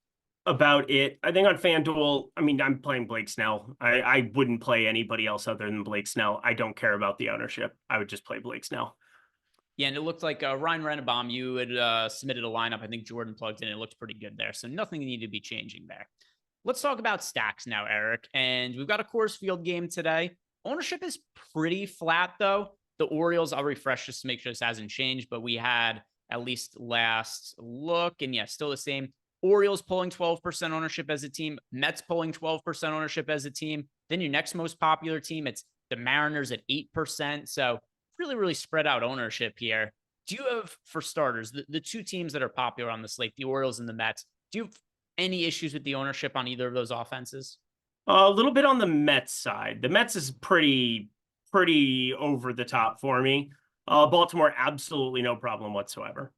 about it. I think on FanDuel, I mean, I'm playing Blake Snell. I wouldn't play anybody else other than Blake Snell. I don't care about the ownership. I would just play Blake Snell. Yeah, and it looked like Ryan Rennebaum, you had submitted a lineup. I think Jordan plugged in. It looked pretty good there. So nothing needed to be changing there. Let's talk about stacks now, Eric. And we've got a Coors Field game today. Ownership is pretty flat, though. The Orioles, I'll refresh just to make sure this hasn't changed, but we had at least last look, and yeah, still the same. Orioles pulling 12% ownership as a team. Mets pulling 12% ownership as a team. Then your next most popular team, it's the Mariners at 8%. So really, really spread out ownership here. Do you have, for starters, the two teams that are popular on the slate, the Orioles and the Mets, do you have any issues with the ownership on either of those offenses? A little bit on the Mets side. The Mets is pretty over the top for me. Baltimore, absolutely no problem whatsoever.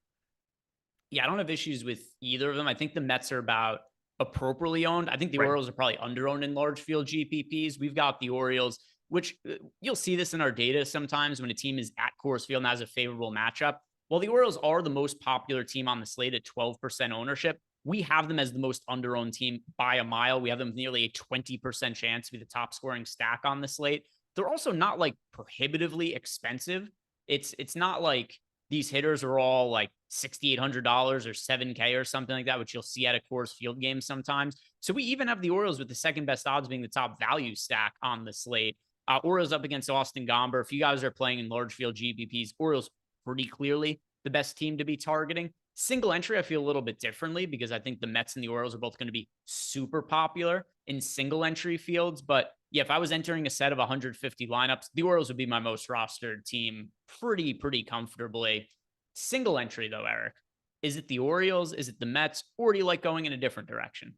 Yeah, I don't have issues with either of them. I think the Mets are about appropriately owned. I think the Orioles are probably underowned in large field GPPs. We've got the Orioles, which you'll see this in our data sometimes when a team is at Coors Field and has a favorable matchup. While the Orioles are the most popular team on the slate at 12% ownership, we have them as the most underowned team by a mile. We have them nearly a 20% chance to be the top scoring stack on the slate. They're also not like prohibitively expensive. It's not like these hitters are all like $6,800 or $7K or something like that, which you'll see at a Coors Field game sometimes. So we even have the Orioles with the second best odds being the top value stack on the slate. Orioles up against Austin Gomber. If you guys are playing in large field GPPs, Orioles pretty clearly the best team to be targeting. Single entry, I feel a little bit differently because I think the Mets and the Orioles are both going to be super popular in single entry fields. But yeah, if I was entering a set of 150 lineups, the Orioles would be my most rostered team pretty comfortably. Single entry though, Eric, is it the Orioles? Is it the Mets? Or do you like going in a different direction?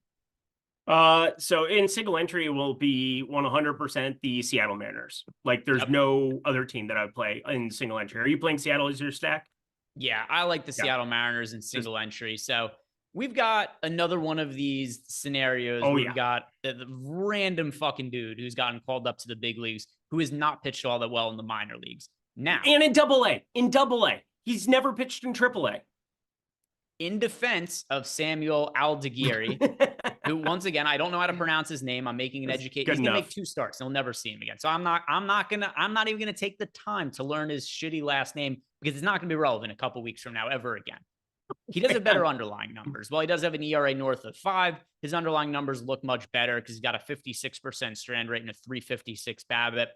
So in single entry, it will be 100% the Seattle Mariners. Like there's no other team that I would play in single entry. Are you playing Seattle as your stack? Yeah, I like the Seattle Mariners in single entry. So we've got another one of these scenarios where we've got the random fucking dude who's gotten called up to the big leagues who has not pitched all that well in the minor leagues. Now, and in double A, he's never pitched in triple A. In defense of Samuel Aldeguerri, who once again, I don't know how to pronounce his name. I'm making an education. He's gonna make 2 starts and we'll never see him again. So I'm not even gonna take the time to learn his shitty last name because it's not gonna be relevant a couple weeks from now ever again. He does have better underlying numbers. Well, he does have an ERA north of 5. His underlying numbers look much better because he's got a 56% strand rate and a 356 BABIP.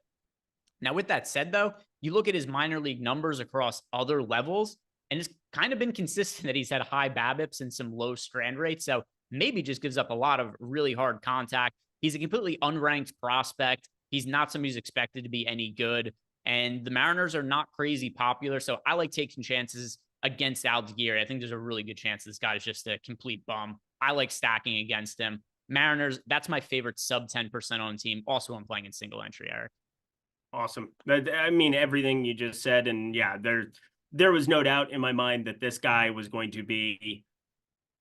Now, with that said, though, you look at his minor league numbers across other levels, and it's kind of been consistent that he's had high BABIPs and some low strand rates. So maybe just gives up a lot of really hard contact. He's a completely unranked prospect. He's not somebody who's expected to be any good. And the Mariners are not crazy popular. So I like taking chances against Aldeguerri. I think there's a really good chance this guy is just a complete bum. I like stacking against him. Mariners, that's my favorite sub 10% on team. Also, I'm playing in single entry, Eric. Awesome. I mean, everything you just said. And yeah, there was no doubt in my mind that this guy was going to be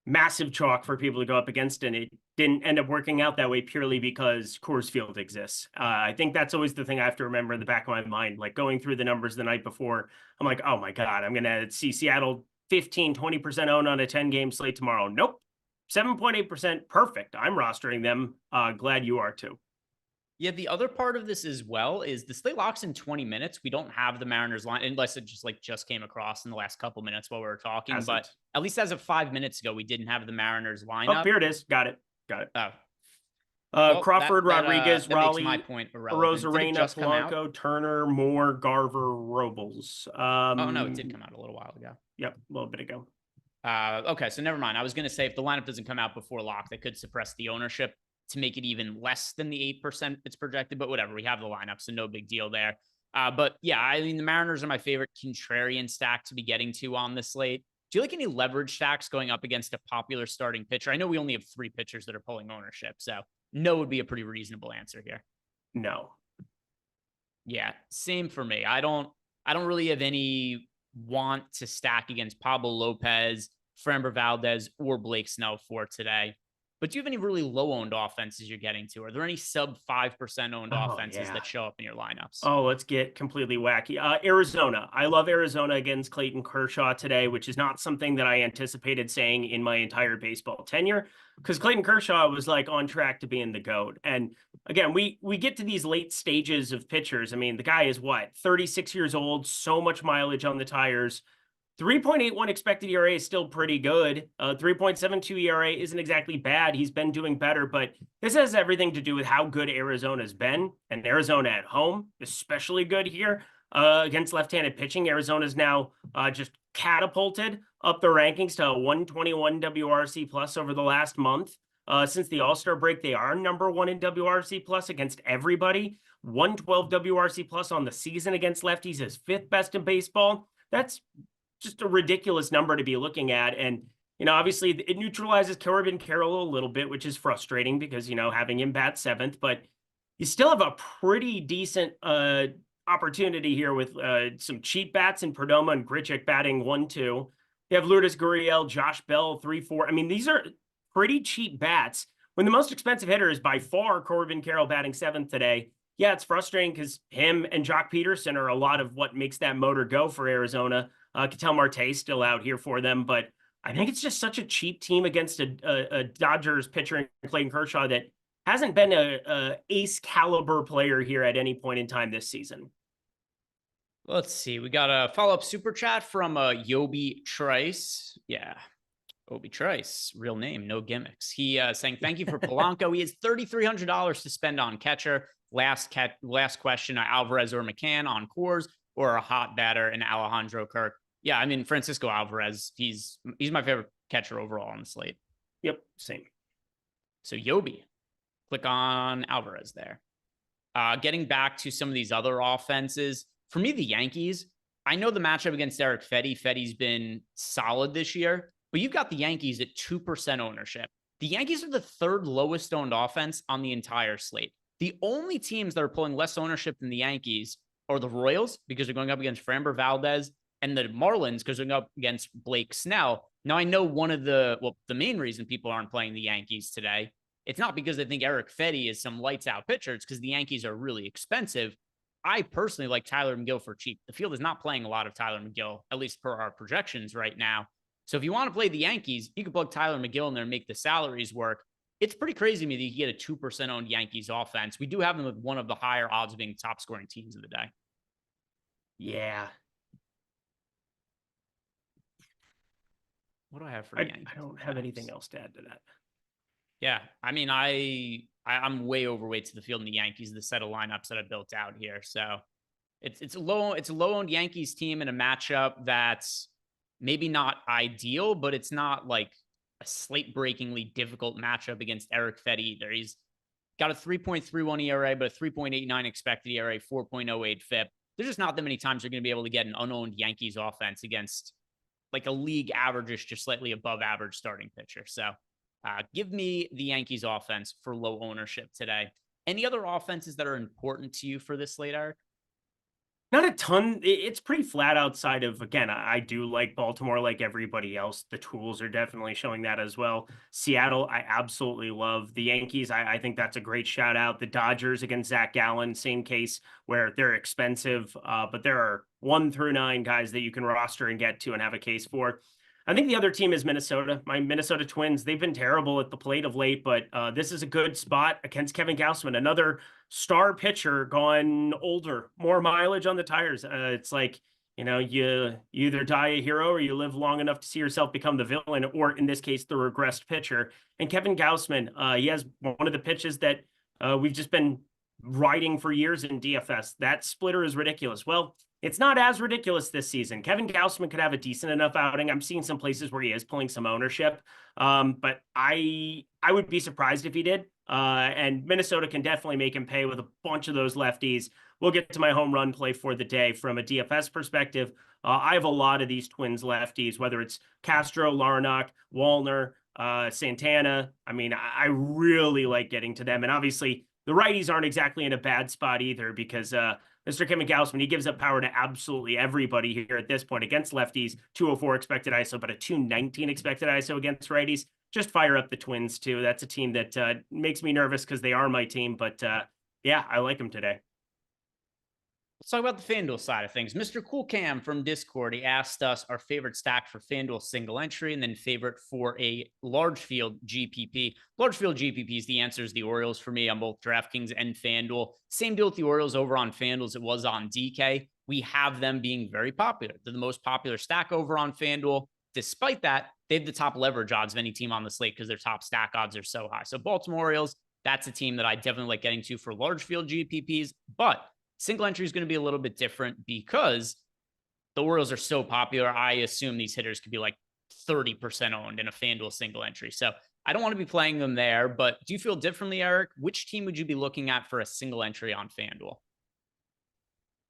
massive chalk for people to go up against, and it didn't end up working out that way purely because Coors Field exists. I think that's always the thing I have to remember in the back of my mind, like going through the numbers the night before. I'm like, oh my God, I'm going to see Seattle 15-20% owned on a 10-game slate tomorrow. Nope. 7.8%. Perfect. I'm rostering them. Glad you are too. Yeah, the other part of this as well is the slate locks in 20 minutes. We don't have the Mariners line unless it just came across in the last couple minutes while we were talking. But at least as of 5 minutes ago, we didn't have the Mariners lineup. Oh, here it is. Got it. Oh. Well, Crawford, Rodriguez, Raleigh, my point irrelevant. Rosarena, Polanco, Turner, Moore, Garver, Robles. Oh, no, it did come out a little while ago. Yep, a little bit ago. Okay, so never mind. I was going to say if the lineup doesn't come out before lock, that could suppress the ownership to make it even less than the 8% it's projected, but whatever. We have the lineup, so no big deal there. But yeah, I mean, the Mariners are my favorite contrarian stack to be getting to on this slate. Do you like any leverage stacks going up against a popular starting pitcher? I know we only have 3 pitchers that are pulling ownership, so no would be a pretty reasonable answer here. No. Yeah, same for me. I don't really have any want to stack against Pablo Lopez, Framber Valdez, or Blake Snell for today. But do you have any really low-owned offenses you're getting to? Are there any sub 5% owned offenses that show up in your lineups? Oh, let's get completely wacky. Arizona. I love Arizona against Clayton Kershaw today, which is not something that I anticipated saying in my entire baseball tenure, because Clayton Kershaw was like on track to being the GOAT. And again, we get to these late stages of pitchers. I mean, the guy is 36 years old, so much mileage on the tires. 3.81 expected ERA is still pretty good. 3.72 ERA isn't exactly bad. He's been doing better, but this has everything to do with how good Arizona's been. And Arizona at home, especially good here against left-handed pitching. Arizona's now just catapulted up the rankings to 121 WRC plus over the last month. Since the All-Star break, they are #1 in WRC plus against everybody. 112 WRC plus on the season against lefties, is 5th best in baseball. That's just a ridiculous number to be looking at. And, obviously it neutralizes Corbin Carroll a little bit, which is frustrating because, having him bat 7th, but you still have a pretty decent opportunity here with some cheap bats in Perdomo and Grichuk batting 1-2. You have Lourdes Gurriel, Josh Bell, 3-4. I mean, these are pretty cheap bats when the most expensive hitter is by far Corbin Carroll batting 7th today. Yeah, it's frustrating because him and Jock Peterson are a lot of what makes that motor go for Arizona. Ketel Marte's still out here for them, but I think it's just such a cheap team against a Dodgers pitcher in Clayton Kershaw that hasn't been a ace caliber player here at any point in time this season. Let's see. We got a follow-up super chat from Yobi Trice. Yeah. Obi Trice, real name, no gimmicks. He saying, thank you for Polanco. He has $3,300 to spend on catcher. Last question, Alvarez or McCann on Coors, or a hot batter in Alejandro Kirk. Yeah, I mean, Francisco Alvarez, he's my favorite catcher overall on the slate. Yep, same. So Yobi, click on Alvarez there. Getting back to some of these other offenses, for me, the Yankees, I know the matchup against Eric Fetty. Fetty's been solid this year, but you've got the Yankees at 2% ownership. The Yankees are the 3rd lowest owned offense on the entire slate. The only teams that are pulling less ownership than the Yankees are the Royals, because they're going up against Framber Valdez, and the Marlins, because they're going up against Blake Snell. Now, I know the main reason people aren't playing the Yankees today, it's not because they think Eric Fetty is some lights out pitcher. It's because the Yankees are really expensive. I personally like Tyler McGill for cheap. The field is not playing a lot of Tyler McGill, at least per our projections right now. So if you want to play the Yankees, you can plug Tyler McGill in there and make the salaries work. It's pretty crazy to me that you get a 2% owned Yankees offense. We do have them with one of the higher odds of being top scoring teams of the day. Yeah. What do I have for Yankees? I don't have anything else to add to that. Yeah, I mean, I'm way overweight to the field in the Yankees, the set of lineups that I built out here. So it's a low owned Yankees team in a matchup that's maybe not ideal, but it's not like a slate breakingly difficult matchup against Eric Fetty either. He's got a 3.31 ERA, but a 3.89 expected ERA, 4.08 FIP. There's just not that many times you're going to be able to get an unowned Yankees offense against like a league average, just slightly above average starting pitcher. So give me the Yankees offense for low ownership today. Any other offenses that are important to you for this slate, Eric? Not a ton. It's pretty flat outside of, again, I do like Baltimore like everybody else. The tools are definitely showing that as well. Seattle, I absolutely love. The Yankees, I think that's a great shout out. The Dodgers against Zach Gallen, same case where they're expensive, but there are 1 through 9 guys that you can roster and get to and have a case for. I think the other team is Minnesota. My Minnesota Twins, they've been terrible at the plate of late, but this is a good spot against Kevin Gausman, another star pitcher gone older, more mileage on the tires. It's like, you either die a hero or you live long enough to see yourself become the villain, or in this case, the regressed pitcher. And Kevin Gausman, he has one of the pitches that we've just been riding for years in DFS. That splitter is ridiculous. Well, it's not as ridiculous this season. Kevin Gausman could have a decent enough outing. I'm seeing some places where he is pulling some ownership, but I would be surprised if he did. And Minnesota can definitely make him pay with a bunch of those lefties. We'll get to my home run play for the day from a DFS perspective. I have a lot of these Twins lefties, whether it's Castro, Larnach, Wallner, Santana. I mean, I really like getting to them. And obviously, the righties aren't exactly in a bad spot either, because Mr. Kevin Gausman, he gives up power to absolutely everybody here at this point against lefties. 204 expected ISO, but a 219 expected ISO against righties. Just fire up the Twins too. That's a team that makes me nervous because they are my team, but yeah, I like them today. Let's talk about the FanDuel side of things. Mr. Cool Cam from Discord, he asked us our favorite stack for FanDuel single entry and then favorite for a large field GPP. Large field GPPs, the answer is the Orioles for me on both DraftKings and FanDuel. Same deal with the Orioles over on FanDuel as it was on DK. We have them being very popular. They're the most popular stack over on FanDuel. Despite that, they have the top leverage odds of any team on the slate because their top stack odds are so high. So Baltimore Orioles, that's a team that I definitely like getting to for large field GPPs, but single entry is going to be a little bit different because the Orioles are so popular. I assume these hitters could be like 30% owned in a FanDuel single entry. So I don't want to be playing them there, but do you feel differently, Eric? Which team would you be looking at for a single entry on FanDuel?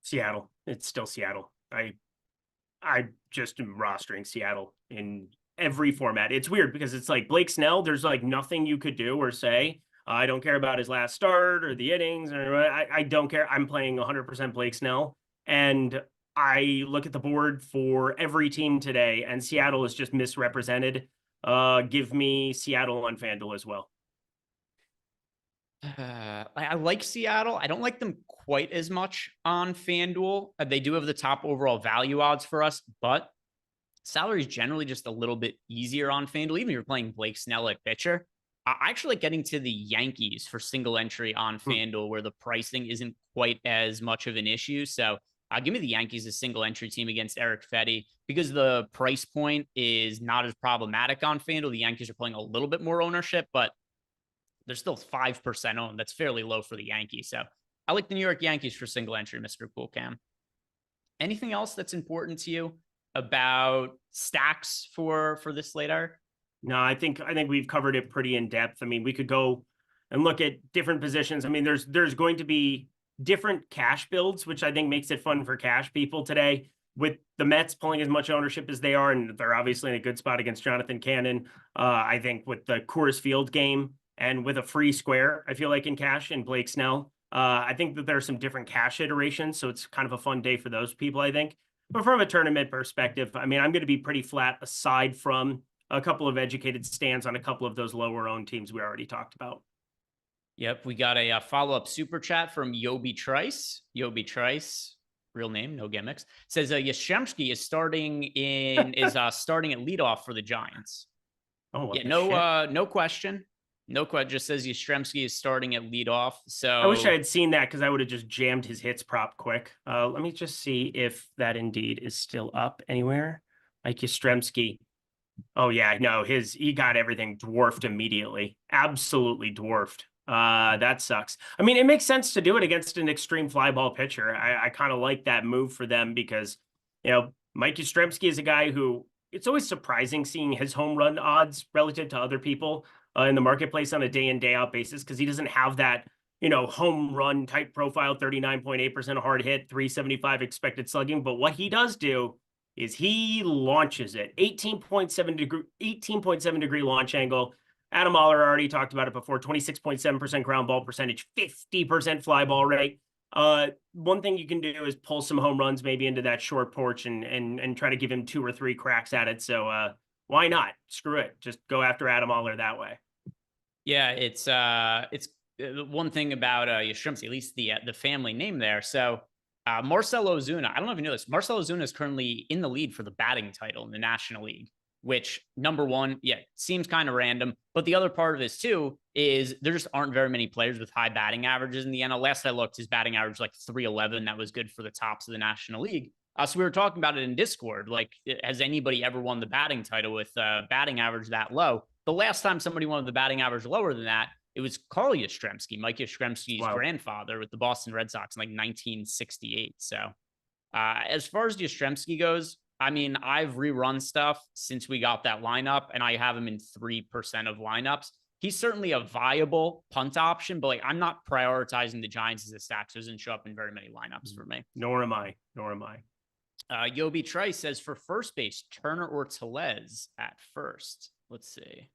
Seattle. It's still Seattle. I just am rostering Seattle in every format. It's weird because it's like Blake Snell, there's like nothing you could do or say. I don't care about his last start or the innings, or I don't care. I'm playing 100% Blake Snell. And I look at the board for every team today, and Seattle is just misrepresented. Give me Seattle on FanDuel as well. I like Seattle. I don't like them quite as much on FanDuel. They do have the top overall value odds for us, but salary is generally just a little bit easier on FanDuel. Even if you're playing Blake Snell at pitcher, I actually like getting to the Yankees for single entry on FanDuel, where the pricing isn't quite as much of an issue. So give me the Yankees as single entry team against Eric Fetty because the price point is not as problematic on FanDuel. The Yankees are playing a little bit more ownership, but they're still 5% owned. That's fairly low for the Yankees. So I like the New York Yankees for single entry, Mr. Cool Cam. Anything else that's important to you about stacks for this slate, Eric? No, I think we've covered it pretty in depth. I mean, we could go and look at different positions. I mean, there's going to be different cash builds, which I think makes it fun for cash people today. With the Mets pulling as much ownership as they are, and they're obviously in a good spot against Jonathan Cannon. I think with the Coors Field game and with a free square, I feel like in cash and Blake Snell, I think that there are some different cash iterations. So it's kind of a fun day for those people, I think. But from a tournament perspective, I mean, I'm going to be pretty flat aside from a couple of educated stands on a couple of those lower owned teams we already talked about. Yep, we got a follow-up super chat from Yobi Trice. Yobi Trice, real name, no gimmicks. Says Yastrzemski is starting starting at leadoff for the Giants. Oh, yeah, no question. No question. Just says Yastrzemski is starting at leadoff. So I wish I had seen that because I would have just jammed his hits prop quick. Let me just see if that indeed is still up anywhere. Like Yastrzemski. Oh yeah, no, he got everything dwarfed immediately. Absolutely dwarfed. That sucks. I mean, it makes sense to do it against an extreme fly ball pitcher. I kind of like that move for them because, Mike Yastrzemski is a guy who it's always surprising seeing his home run odds relative to other people in the marketplace on a day in, day out basis because he doesn't have that, home run type profile, 39.8% hard hit, 375 expected slugging. But what he does do is he launches it 18.7 degree launch angle. Adam Oller already talked about it before, 26.7% ground ball percentage, 50% fly ball rate. One thing you can do is pull some home runs maybe into that short porch and try to give him 2 or 3 cracks at it. So why not? Screw it. Just go after Adam Oller that way. Yeah, it's one thing about Yastrzemski, at least the family name there. So Marcell Ozuna, I don't know if you know this. Marcell Ozuna is currently in the lead for the batting title in the National League, which number one, seems kind of random. But the other part of this too is there just aren't very many players with high batting averages in the NL. Last I looked, his batting average was like 311. That was good for the tops of the National League. So we were talking about it in Discord. Like, has anybody ever won the batting title with batting average that low? The last time somebody won the batting average lower than that, it was Carl Yastrzemski, Mike Yastrzemski's grandfather with the Boston Red Sox in like 1968. So as far as Yastrzemski goes, I mean, I've rerun stuff since we got that lineup, and I have him in 3% of lineups. He's certainly a viable punt option, but like I'm not prioritizing the Giants as a stack, so it doesn't show up in very many lineups for me. Nor am I. Yobi Trice says for first base, Turner or Tellez at first. Let's see.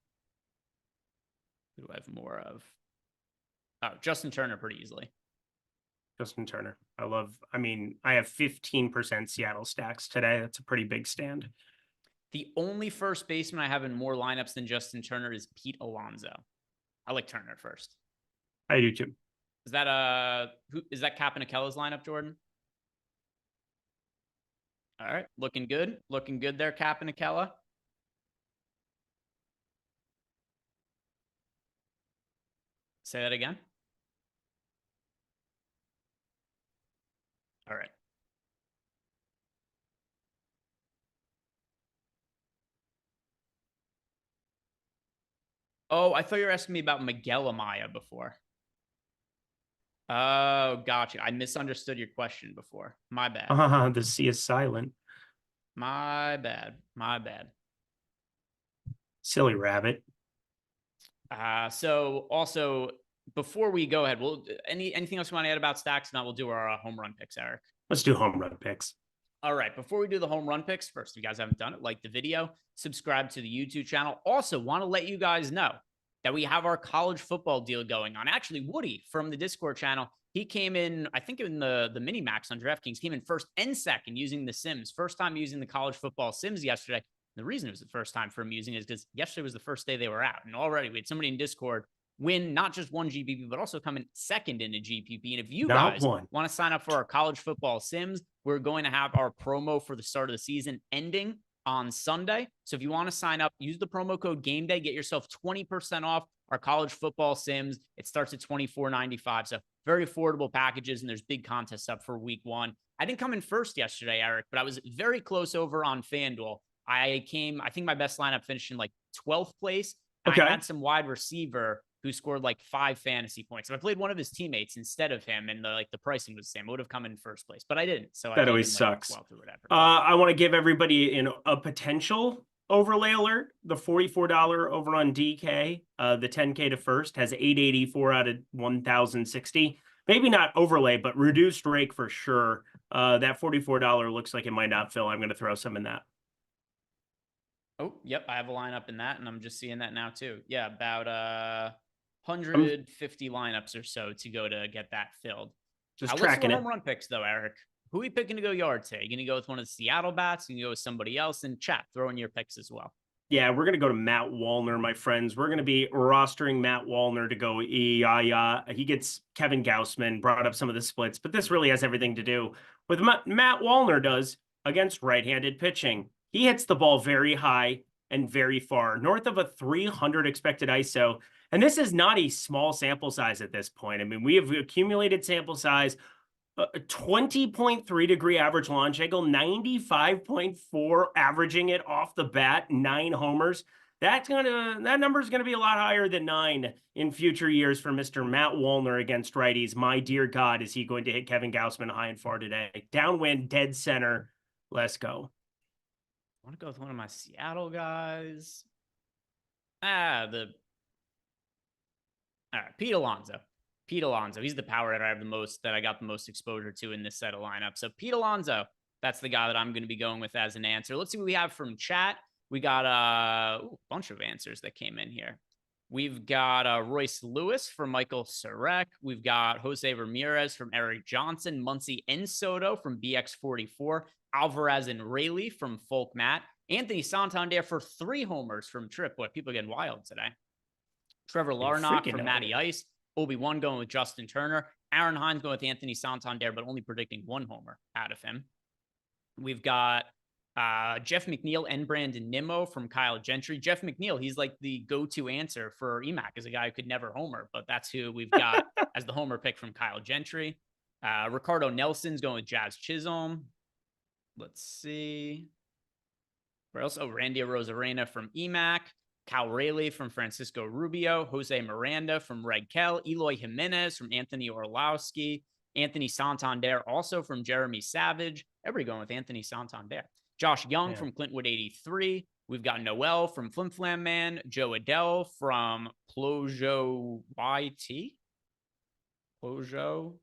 Who do I have more of? Oh, Justin Turner pretty easily. Justin Turner. I have 15% Seattle stacks today. That's a pretty big stand. The only first baseman I have in more lineups than Justin Turner is Pete Alonso. I like Turner first. I do too. Is that Capinakella's lineup, Jordan? All right, looking good. Looking good there, Capinakella. Say that again. All right. Oh, I thought you were asking me about Miguel Amaya before. Oh, gotcha. I misunderstood your question before. My bad. The sea is silent. My bad. Silly rabbit. So also before we go ahead, anything else you want to add about stacks? Now we'll do our home run picks, Eric. Let's do home run picks. All right. Before we do the home run picks, first, if you guys haven't done it, like the video, subscribe to the YouTube channel. Also, want to let you guys know that we have our college football deal going on. Actually, Woody from the Discord channel, he came in, I think in the mini max on DraftKings, came in first and second using the Sims. First time using the college football Sims yesterday. The reason it was the first time for him using it is because yesterday was the first day they were out. And already we had somebody in Discord win not just one GPP, but also come in second in a GPP. And if you guys want to sign up for our college football Sims, we're going to have our promo for the start of the season ending on Sunday. So if you want to sign up, use the promo code GameDay, get yourself 20% off our college football Sims. It starts at $24.95. So very affordable packages, and there's big contests up for week 1. I didn't come in first yesterday, Eric, but I was very close over on FanDuel. I think my best lineup finished in like 12th place. Okay. I had some wide receiver who scored like 5 fantasy points. If I played one of his teammates instead of him and the pricing was the same, I would have come in first place, but I didn't. So that always sucks. I want to give everybody a potential overlay alert. The $44 over on DK, the 10K to first has 884 out of 1,060. Maybe not overlay, but reduced rake for sure. That $44 looks like it might not fill. I'm going to throw some in that. Oh, yep. I have a lineup in that, and I'm just seeing that now too. Yeah, about 150 lineups or so to go to get that filled. Just tracking it. Home run picks though, Eric. Who are you picking to go yard today? You going to go with one of the Seattle bats? You going to go with somebody else? And chat, throw in your picks as well. Yeah, we're going to go to Matt Wallner, my friends. We're going to be rostering Matt Wallner to go He gets Kevin Gausman, brought up some of the splits, but this really has everything to do with Matt Wallner does against right-handed pitching. He hits the ball very high and very far, north of a 300 expected ISO. And this is not a small sample size at this point. I mean, we have accumulated sample size, 20.3 degree average launch angle, 95.4 averaging it off the bat, 9 homers. That number is going to be a lot higher than 9 in future years for Mr. Matt Wallner against righties. My dear God, is he going to hit Kevin Gausman high and far today? Downwind, dead center. Let's go. I want to go with one of my Seattle guys. All right, Pete Alonso. Pete Alonso. He's the power hitter I got the most exposure to in this set of lineup. So Pete Alonso, that's the guy that I'm going to be going with as an answer. Let's see what we have from chat. We got a bunch of answers that came in here. We've got Royce Lewis from Michael Sarek. We've got Jose Ramirez from Eric Johnson. Muncy and Soto from BX44. Alvarez and Rayleigh from Folk Matt. Anthony Santander for 3 homers from Trip. Boy, people are getting wild today. Trevor Larnach from Matty Ice. Obi-Wan going with Justin Turner. Aaron Hines going with Anthony Santander, but only predicting 1 homer out of him. We've got Jeff McNeil and Brandon Nimmo from Kyle Gentry. Jeff McNeil, he's like the go-to answer for EMAC as a guy who could never homer, but that's who we've got as the homer pick from Kyle Gentry. Ricardo Nelson's going with Jazz Chisholm. Let's see. Where else? Oh, Randy Rosarena from EMAC. Cal Rayleigh from Francisco Rubio. Jose Miranda from Reg Kell. Eloy Jimenez from Anthony Orlowski. Anthony Santander also from Jeremy Savage. Everybody going with Anthony Santander. Josh Young from Clintwood 83. We've got Noel from Flim Flam Man. Joe Adele from Plojo YT. Plojo.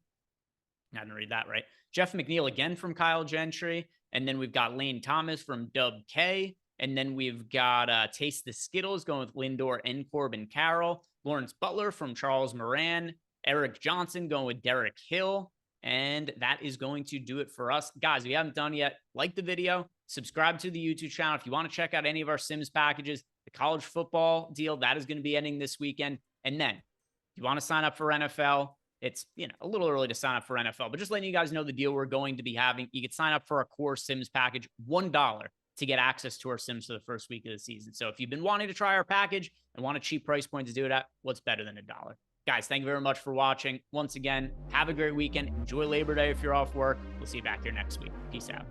I didn't read that right. Jeff McNeil again from Kyle Gentry. And then we've got Lane Thomas from Dub K. And then we've got Taste the Skittles going with Lindor and Corbin Carroll. Lawrence Butler from Charles Moran. Eric Johnson going with Derek Hill. And that is going to do it for us. Guys, if you haven't done yet, like the video, subscribe to the YouTube channel. If you want to check out any of our Sims packages, the college football deal, that is going to be ending this weekend. And then if you want to sign up for NFL, it's a little early to sign up for NFL, but just letting you guys know the deal we're going to be having. You can sign up for our core Sims package, $1 to get access to our Sims for the first week of the season. So if you've been wanting to try our package and want a cheap price point to do it at, what's better than $1? Guys, thank you very much for watching. Once again, have a great weekend. Enjoy Labor Day if you're off work. We'll see you back here next week. Peace out.